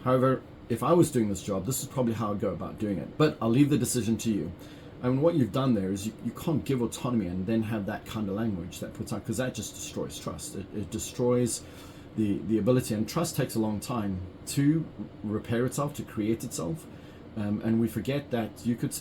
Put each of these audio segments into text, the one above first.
However, if I was doing this job, this is probably how I'd go about doing it. But I'll leave the decision to you. I mean, what you've done there is you can't give autonomy and then have that kind of language that puts out, because that just destroys trust. It destroys the ability, and trust takes a long time to repair itself, to create itself. And we forget that you could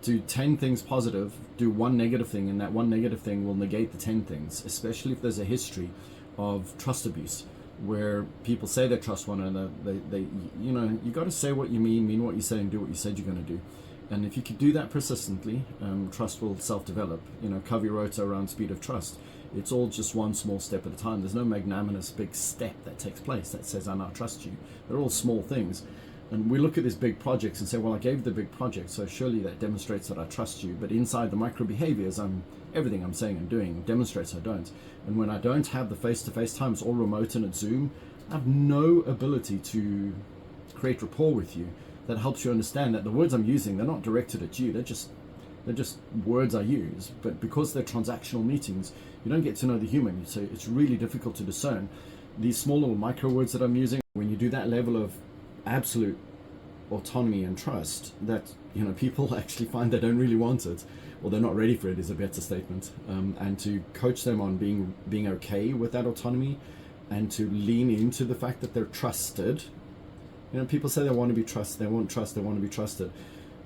do 10 things positive, do one negative thing, and that one negative thing will negate the 10 things, especially if there's a history of trust abuse where people say they trust one another. They you got to say what you mean what you say, and do what you said you're going to do. And if you could do that persistently, trust will self-develop. Covey wrote around speed of trust. It's all just one small step at a time. There's no magnanimous big step that takes place that says, I now trust you. They're all small things. And we look at these big projects and say, well, I gave the big project, so surely that demonstrates that I trust you. But inside the micro behaviors, everything I'm saying and doing demonstrates I don't. And when I don't have the face-to-face time, it's all remote and at Zoom, I have no ability to create rapport with you that helps you understand that the words I'm using, they're not directed at you. They're just words I use. But because they're transactional meetings, you don't get to know the human. So it's really difficult to discern these small little micro words that I'm using. When you do that level of absolute autonomy and trust, that people actually find they don't really want it, or they're not ready for it, is a better statement. And to coach them on being okay with that autonomy, and to lean into the fact that they're trusted. People say they want to be trusted, they want trust, they want to be trusted.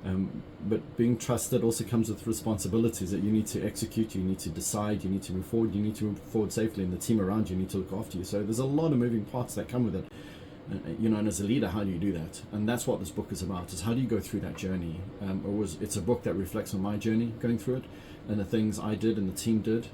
But being trusted also comes with responsibilities that you need to execute, you need to decide, you need to move forward, you need to move forward safely, and the team around you need to look after you. So there's a lot of moving parts that come with it. And as a leader, how do you do that? And that's what this book is about, is how do you go through that journey? It's a book that reflects on my journey going through it, and the things I did and the team did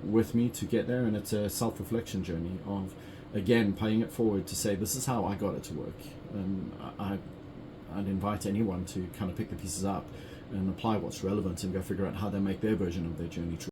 with me to get there. And it's a self-reflection journey of, again, paying it forward to say, this is how I got it to work. And I'd invite anyone to kind of pick the pieces up and apply what's relevant and go figure out how they make their version of their journey true.